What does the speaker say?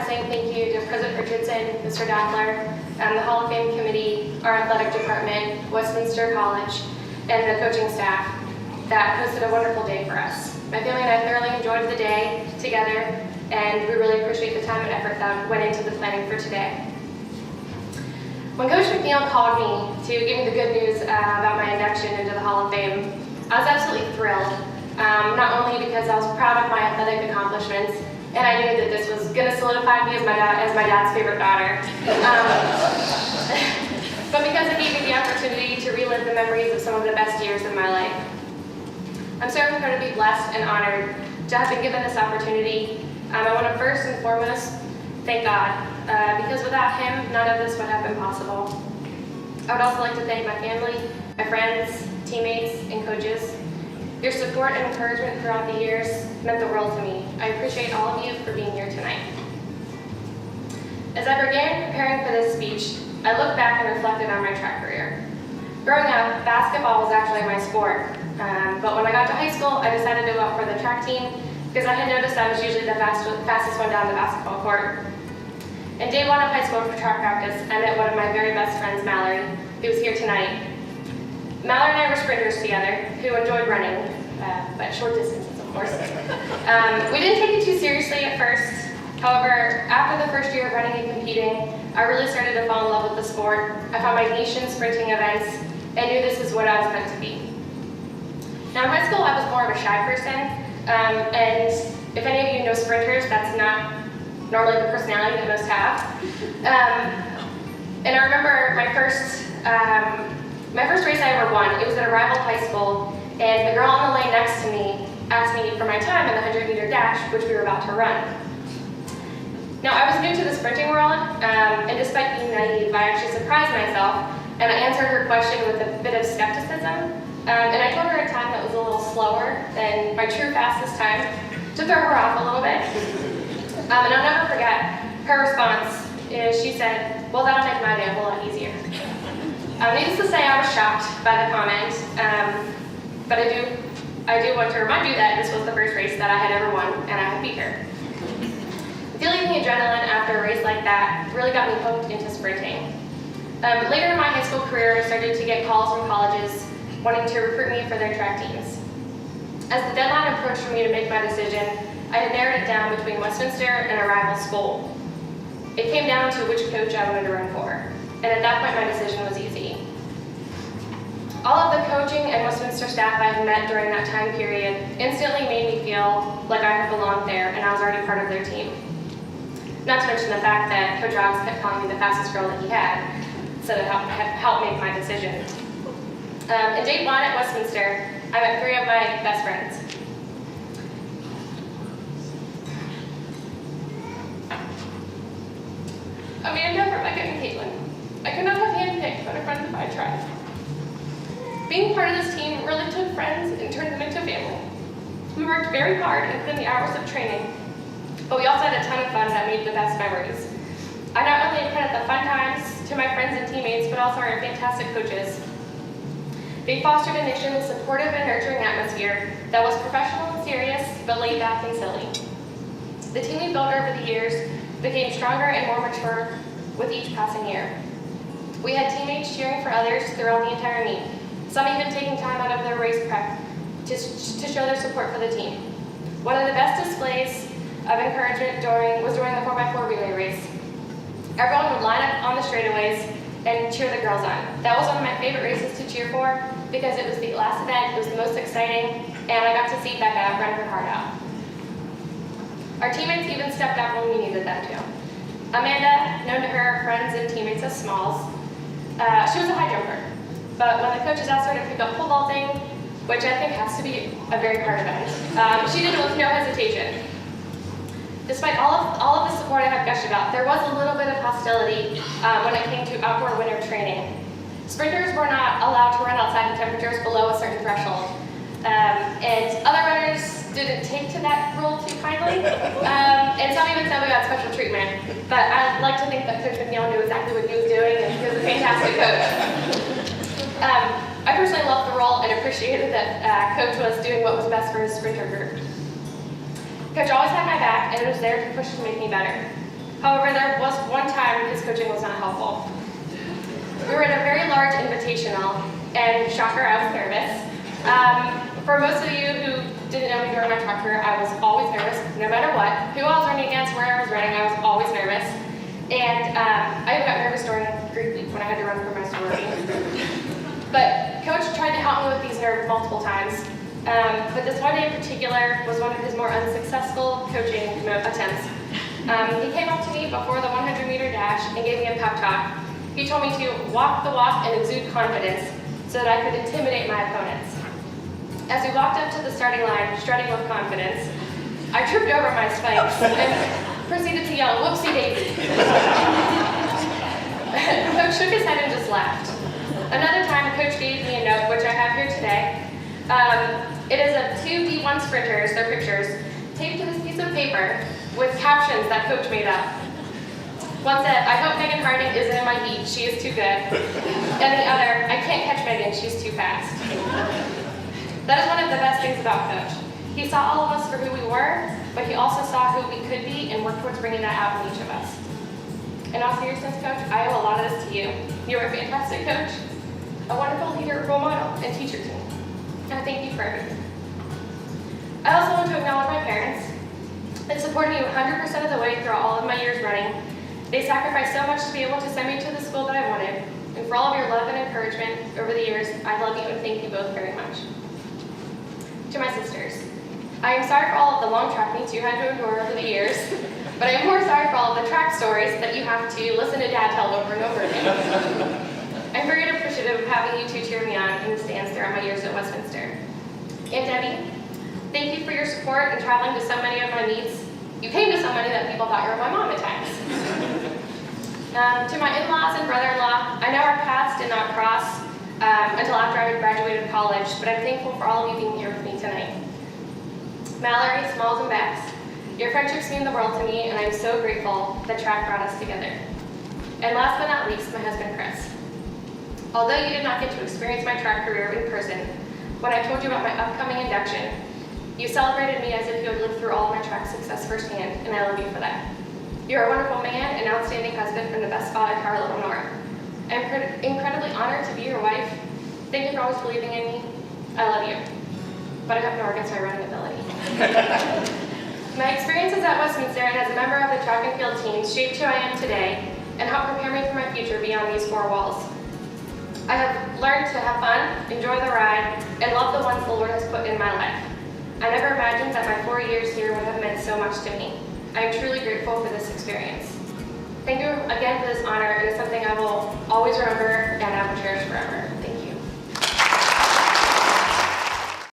saying thank you to President Richardson, Mr. Daffler, the Hall of Fame Committee, our athletic department, Westminster College, and the coaching staff that hosted a wonderful day for us. My family and I thoroughly enjoyed the day together, and we really appreciate the time and effort that went into the planning for today. When Coach McNeil called me to give me the good news about my induction into the Hall of Fame, I was absolutely thrilled. Not only because I was proud of my athletic accomplishments, and I knew that this was going to solidify me as my dad's favorite daughter, but because it gave me the opportunity to relive the memories of some of the best years of my life. I'm so incredibly blessed and honored to have been given this opportunity. I want to first and foremost thank God, because without Him, none of this would have been possible. I would also like to thank my family, my friends, teammates, and coaches. Your support and encouragement throughout the years meant the world to me. I appreciate all of you for being here tonight. As I began preparing for this speech, I looked back and reflected on my track career. Growing up, basketball was actually my sport, but when I got to high school, I decided to go out for the track team because I had noticed I was usually the fastest one down the basketball court. And day one of high school for track practice, I met one of my very best friends, Mallory, who was here tonight. Mallory and I were sprinters together, who enjoyed running, but short distances, of course. We didn't take it too seriously at first. However, after the first year of running and competing, I really started to fall in love with the sport. I found my niche in sprinting events and knew this is what I was meant to be. Now in high school, I was more of a shy person, and if any of you know sprinters, that's not normally the personality that most have. And I remember my first race I ever won. It was at a rival high school, and the girl on the lane next to me asked me for my time in the 100-meter dash, which we were about to run. Now, I was new to the sprinting world, and despite being naive, I actually surprised myself, and I answered her question with a bit of skepticism, and I told her a time that was a little slower than my true fastest time, to throw her off a little bit. And I'll never forget her response. She said, "Well, that'll make my day a whole lot easier." Needless to say, I was shocked by the comment, but I do want to remind you that this was the first race that I had ever won, and I had beat her. Feeling the adrenaline after a race like that really got me hooked into sprinting. Later in my high school career, I started to get calls from colleges wanting to recruit me for their track teams. As the deadline approached for me to make my decision, I had narrowed it down between Westminster and a rival school. It came down to which coach I wanted to run for, and at that point my decision was easy. All of the coaching and Westminster staff I had met during that time period instantly made me feel like I had belonged there and I was already part of their team. Not to mention the fact that Coach Alex kept calling me the fastest girl that he had, so that helped make my decision. In day one at Westminster, I met 3 of my best friends. Amanda, Rebecca, and Caitlin. I could not have handpicked better friends if I tried. Being part of this team really took friends and turned them into family. We worked very hard and put in the hours of training, but we also had a ton of fun that made the best memories. I not only credit the fun times to my friends and teammates, but also our fantastic coaches. They fostered an extremely supportive and nurturing atmosphere that was professional and serious, but laid back and silly. The team we built over the years became stronger and more mature with each passing year. We had teammates cheering for others throughout the entire meet, some even taking time out of their race prep to show their support for the team. One of the best displays of encouragement was during the 4x4 relay race. Everyone would line up on the straightaways and cheer the girls on. That was one of my favorite races to cheer for because it was the last event, it was the most exciting, and I got to see Becca run her heart out. Our teammates even stepped up when we needed them to. Amanda, known to her friends and teammates as Smalls, she was a high jumper, but when the coaches asked her to pick up pole vaulting, which I think has to be a very hard event, she did it with no hesitation. Despite all of the support I have gushed about, there was a little bit of hostility when it came to outdoor winter training. Sprinters were not allowed to run outside of temperatures below a certain threshold, and other runners didn't take to that rule too kindly, and some even said we got special treatment. But I'd like to think that Coach McNeil knew exactly what he was doing, and he was a fantastic coach. I personally loved the role and appreciated that Coach was doing what was best for his sprinter group. Coach always had my back and was there to push to make me better. However, there was one time his coaching was not helpful. We were in a very large invitational, and shocker, I was nervous. For most of you who didn't know me during my track career, I was always nervous, no matter what. Who I was running against, where I was running, I was always nervous. And I even got nervous during Greek week when I had to run for my sorority. But Coach tried to help me with these nerves multiple times. But this one day in particular was one of his more unsuccessful coaching attempts. He came up to me before the 100-meter dash and gave me a pep talk. He told me to walk the walk and exude confidence so that I could intimidate my opponents. As we walked up to the starting line, strutting with confidence, I tripped over my spikes and proceeded to yell, "Whoopsie daisy." Coach shook his head and just laughed. Another time, Coach gave me a note, which I have here today. It is of two D1 sprinters, their pictures, taped to this piece of paper with captions that Coach made up. One said, "I hope Megan Harding isn't in my heat, she is too good." And the other, "I can't catch Megan, she's too fast." That is one of the best things about Coach. He saw all of us for who we were, but he also saw who we could be and worked towards bringing that out in each of us. In all seriousness, Coach, I owe a lot of this to you. You are a fantastic coach, a wonderful leader, role model, and teacher to me. And I thank you for everything. I also want to acknowledge my parents. They supported me 100% of the way through all of my years running. They sacrificed so much to be able to send me to the school that I wanted. And for all of your love and encouragement over the years, I love you and thank you both very much. To my sisters, I am sorry for all of the long track meets you had to endure over the years, but I am more sorry for all of the track stories that you have to listen to Dad tell over and over again. I'm very appreciative of having you two cheer me on in the stands throughout my years at Westminster. And Debbie, thank you for your support and traveling to so many of my meets. You came to so many that people thought you were my mom at times. To my in-laws and brother-in-law, I know our paths did not cross until after I had graduated college, but I'm thankful for all of you being here with me tonight. Mallory, Smalls, and Bex, your friendships mean the world to me, and I'm so grateful that track brought us together. And last but not least, my husband, Chris. Although you did not get to experience my track career in person, when I told you about my upcoming induction, you celebrated me as if you had lived through all of my track success firsthand, and I love you for that. You're a wonderful man, an outstanding husband, and the best father to our little Nora. I'm incredibly honored to be your wife. Thank you for always believing in me. I love you. But I have no against my running ability. My experiences at Westminster and as a member of the track and field teams shaped who I am today and helped prepare me for my future beyond these four walls. I have learned to have fun, enjoy the ride, and love the ones the Lord has put in my life. I never imagined that my 4 years here would have meant so much to me. I am truly grateful for this experience. Thank you again for this honor. It is something I will always remember, and I